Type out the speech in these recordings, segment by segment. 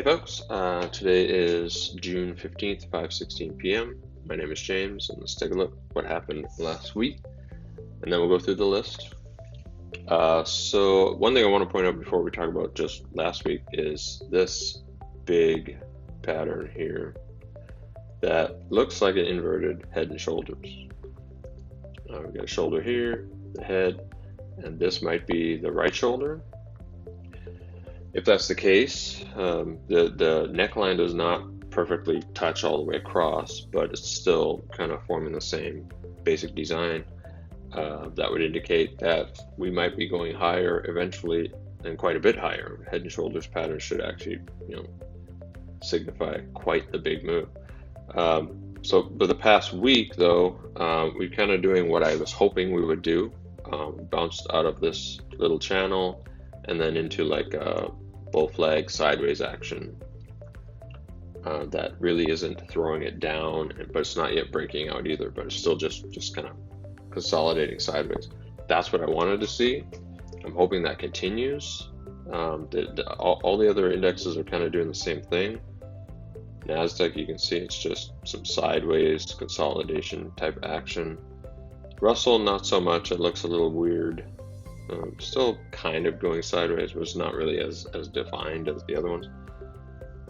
folks, today is June 15th, 5:16 p.m. My name is James, and let's take a look at what happened last week, and then we'll go through the list. So one thing I want to point out before we talk about just last week is this big pattern here that looks like an inverted head and shoulders. We've got a shoulder here, the head, and this might be the right shoulder. If that's the case, the neckline does not perfectly touch all the way across, but it's still kind of forming the same basic design. That would indicate that we might be going higher eventually, and quite a bit higher. Head and shoulders pattern should actually, signify quite the big move. So for the past week, though, we're kind of doing what I was hoping we would do. Bounced out of this little channel and then into like a bull flag sideways action that really isn't throwing it down, but it's not yet breaking out either, but it's still just kind of consolidating sideways. That's what I wanted to see. I'm hoping that continues. All the other indexes are kind of doing the same thing. NASDAQ, you can see it's just some sideways consolidation type action. Russell, not so much. It looks a little weird. Still kind of going sideways, but it's not really as defined as the other ones.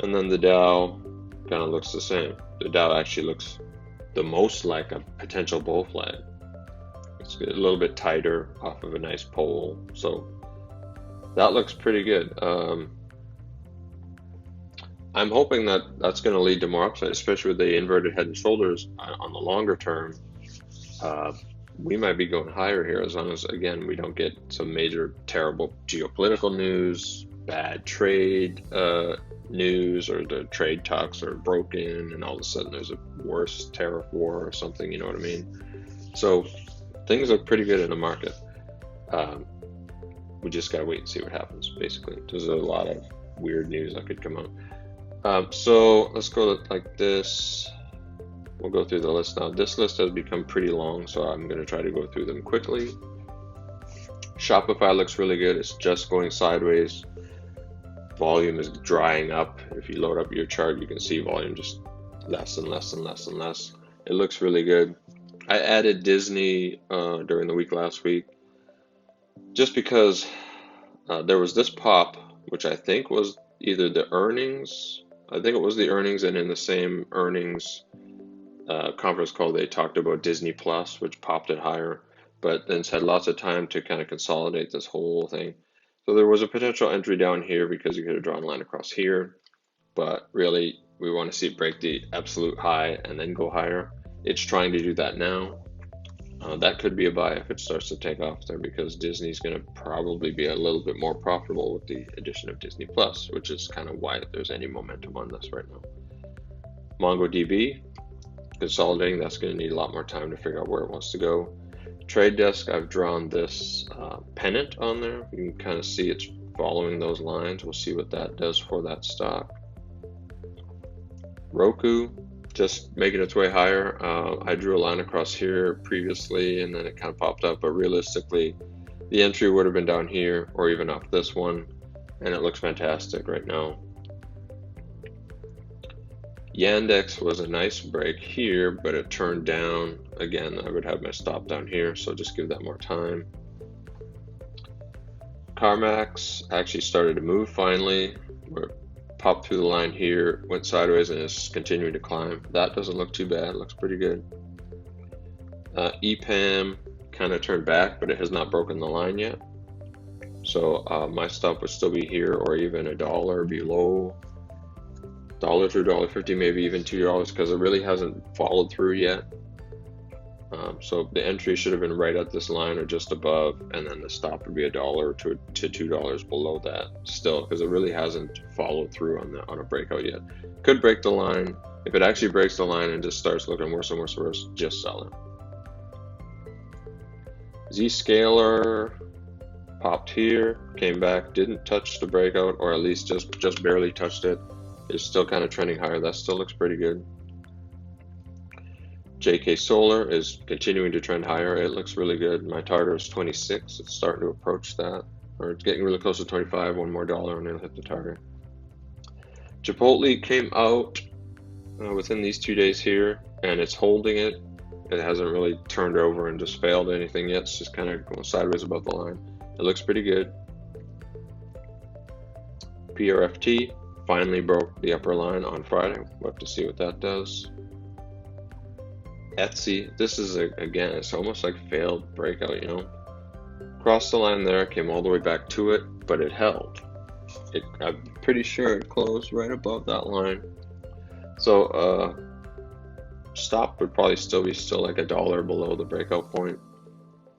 And then the Dow kind of looks the same. The Dow actually looks the most like a potential bull flag. It's a little bit tighter off of a nice pole, so that looks pretty good. I'm hoping that that's going to lead to more upside, especially with the inverted head and shoulders on the longer term. We might be going higher here as long as, again, we don't get some major terrible geopolitical news, bad trade news, or the trade talks are broken and all of a sudden there's a worse tariff war or something, you know what I mean? So things look pretty good in the market. We just got to wait and see what happens, basically. There's a lot of weird news that could come out. So let's go like this. We'll go through the list now. This list has become pretty long, so I'm going to try to go through them quickly. Shopify looks really good. It's just going sideways. Volume is drying up. If you load up your chart, you can see volume just less and less and less and less. It looks really good. I added Disney during the week last week just because there was this pop, which I think was either the earnings. I think it was the earnings, and in the same earnings conference call, they talked about Disney Plus, which popped it higher, but then had lots of time to kind of consolidate this whole thing. So there was a potential entry down here because you could have drawn a line across here, but really we want to see it break the absolute high and then go higher. It's trying to do that now. That could be a buy if it starts to take off there, because Disney's going to probably be a little bit more profitable with the addition of Disney Plus, which is kind of why there's any momentum on this right now. MongoDB, consolidating, that's going to need a lot more time to figure out where it wants to go. Trade Desk, I've drawn this pennant on there. You can kind of see it's following those lines. We'll see what that does for that stock. ROKU, just making its way higher. I drew a line across here previously, and then it kind of popped up, but realistically, the entry would have been down here or even off this one, and it looks fantastic right now. Yandex was a nice break here, but it turned down. Again, I would have my stop down here, so just give that more time. CarMax actually started to move finally. We're popped through the line here, went sideways, and is continuing to climb. That doesn't look too bad, looks pretty good. EPAM kind of turned back, but it has not broken the line yet. So my stop would still be here, or even $1 below. $1 to $1.50, maybe even $2, because it really hasn't followed through yet. So the entry should have been right at this line or just above, and then the stop would be $1 to $2 below that still, because it really hasn't followed through on a breakout yet. Could break the line. If it actually breaks the line and just starts looking worse and worse and worse, just sell it. Zscaler popped here, came back, didn't touch the breakout, or at least just barely touched it. It's still kind of trending higher. That still looks pretty good. JK Solar is continuing to trend higher. It looks really good. My target was 26. It's starting to approach that, or it's getting really close to 25. One more dollar and it'll hit the target. Chipotle came out within these 2 days here, and it's holding it. It hasn't really turned over and just failed anything yet. It's just kind of going sideways above the line. It looks pretty good. PRFT finally broke the upper line on Friday. We'll have to see what that does. INCY, this is again, it's almost like failed breakout, you know. Crossed the line there, came all the way back to it, but it held. I'm pretty sure it closed right above that line. So stop would probably still be like $1 below the breakout point.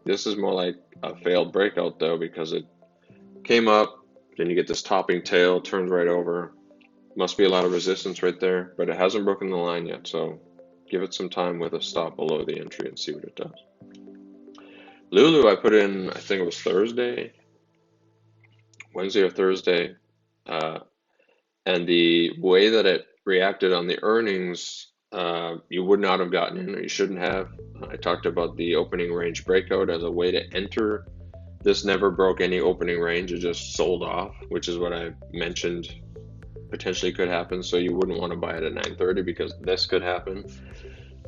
This is more like a failed breakout though, because it came up, then you get this topping tail, turns right over. Must be a lot of resistance right there, but it hasn't broken the line yet, so give it some time with a stop below the entry and see what it does. Lulu I put in, I think it was Wednesday or Thursday, and the way that it reacted on the earnings, you would not have gotten in, or you shouldn't have. I talked about the opening range breakout as a way to enter. This never broke any opening range, it just sold off, which is what I mentioned potentially could happen. So you wouldn't want to buy it at 9:30 because this could happen.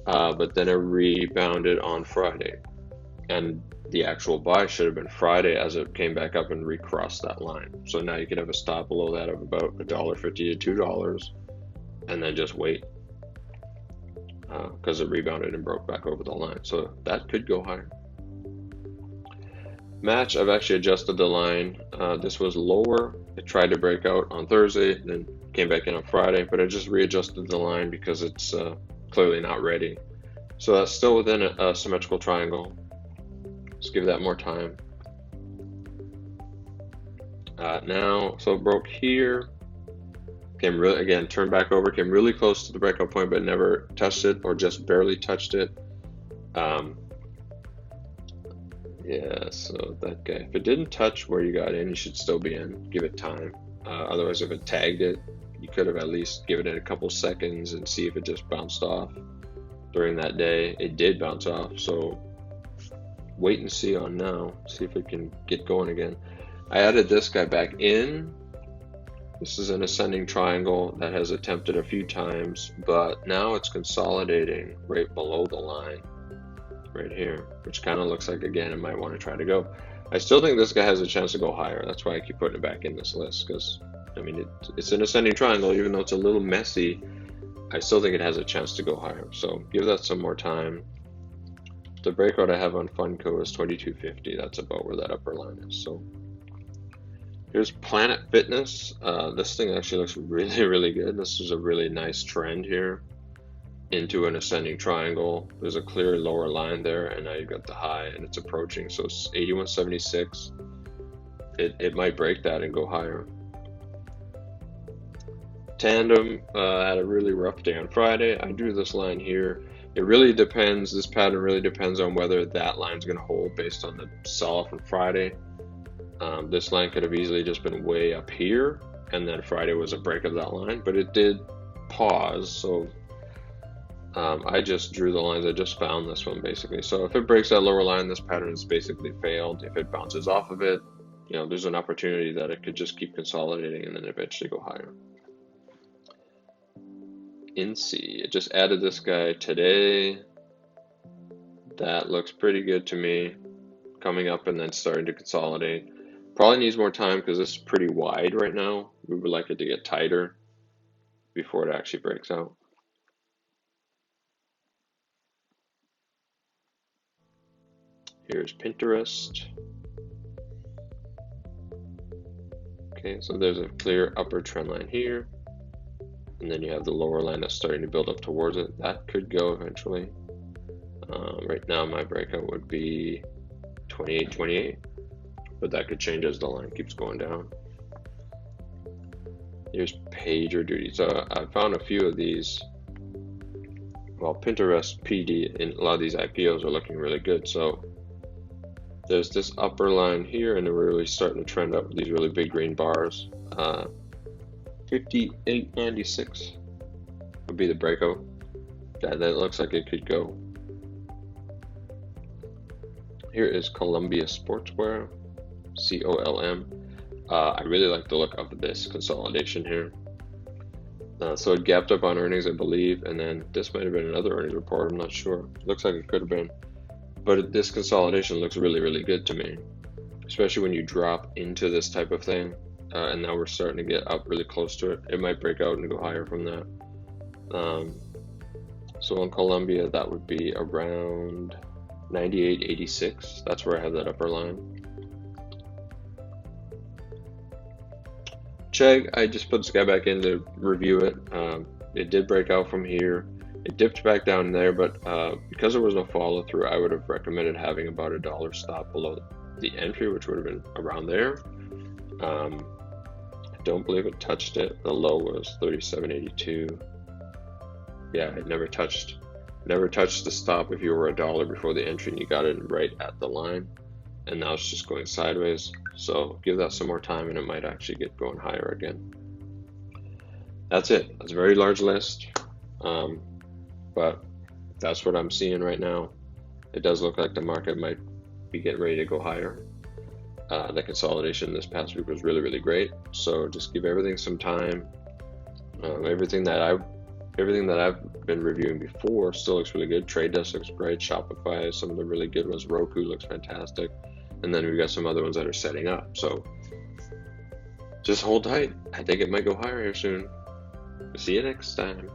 But then it rebounded on Friday, and the actual buy should have been Friday as it came back up and recrossed that line. So now you could have a stop below that of about $1.50 to $2, and then just wait because it rebounded and broke back over the line. So that could go higher. Match, I've actually adjusted the line. This was lower. It tried to break out on Thursday, then came back in on Friday, but I just readjusted the line because it's clearly not ready. So that's still within a symmetrical triangle. Let's give that more time. Now, so it broke here, came really, again, turned back over, came really close to the breakout point, but never touched it, or just barely touched it. Yeah, so that guy, if it didn't touch where you got in, you should still be in. Give it time. Otherwise, if it tagged it, you could have at least given it a couple seconds and see if it just bounced off during that day. It did bounce off, so wait and see on now. See if it can get going again. I added this guy back in. This is an ascending triangle that has attempted a few times, but now it's consolidating right below the line right here, which kind of looks like, again, it might want to try to go. I still think this guy has a chance to go higher. That's why I keep putting it back in this list, because I mean, it's an ascending triangle. Even though it's a little messy, I still think it has a chance to go higher. So give that some more time. The breakout I have on Funko is 2250. That's about where that upper line is. So here's Planet Fitness. This thing actually looks really, really good. This is a really nice trend here into an ascending triangle. There's a clear lower line there, and now you've got the high, and it's approaching. So it's 81.76. It might break that and go higher. Tandem had a really rough day on Friday. I drew this line here. It really depends. This pattern really depends on whether that line's going to hold based on the sell-off on Friday. This line could have easily just been way up here, and then Friday was a break of that line, but it did pause. So I just drew the lines. I just found this one basically. So if it breaks that lower line, this pattern has basically failed. If it bounces off of it, you know, there's an opportunity that it could just keep consolidating and then eventually go higher. INCY, it just added this guy today. That looks pretty good to me. Coming up and then starting to consolidate. Probably needs more time because this is pretty wide right now. We would like it to get tighter before it actually breaks out. Here's Pinterest. Okay, so there's a clear upper trend line here. And then you have the lower line that's starting to build up towards it. That could go eventually. Right now, my breakout would be 28.28, but that could change as the line keeps going down. Here's PagerDuty. So I found a few of these. Well, Pinterest PD and a lot of these IPOs are looking really good. So there's this upper line here, and then we're really starting to trend up with these really big green bars. 58.96 would be the breakout. That looks like it could go. Here is Columbia Sportswear, COLM. I really like the look of this consolidation here. So it gapped up on earnings, I believe, and then this might have been another earnings report. I'm not sure. Looks like it could have been. But this consolidation looks really, really good to me, especially when you drop into this type of thing. And now we're starting to get up really close to it. It might break out and go higher from that. So on Columbia, that would be around 98.86. That's where I have that upper line. Chegg, I just put this guy back in to review it. It did break out from here. It dipped back down there, but because there was no follow through, I would have recommended having about $1 stop below the entry, which would have been around there. I don't believe it touched it. The low was 37.82. Yeah, it never touched the stop if you were $1 before the entry and you got it right at the line. And now it's just going sideways. So give that some more time and it might actually get going higher again. That's it. That's a very large list. But that's what I'm seeing right now. It does look like the market might be getting ready to go higher. The consolidation this past week was really, really great. So just give everything some time. Everything that I've been reviewing before still looks really good. Trade Desk looks great. Shopify, some of the really good ones. ROKU looks fantastic. And then we've got some other ones that are setting up. So just hold tight. I think it might go higher here soon. See you next time.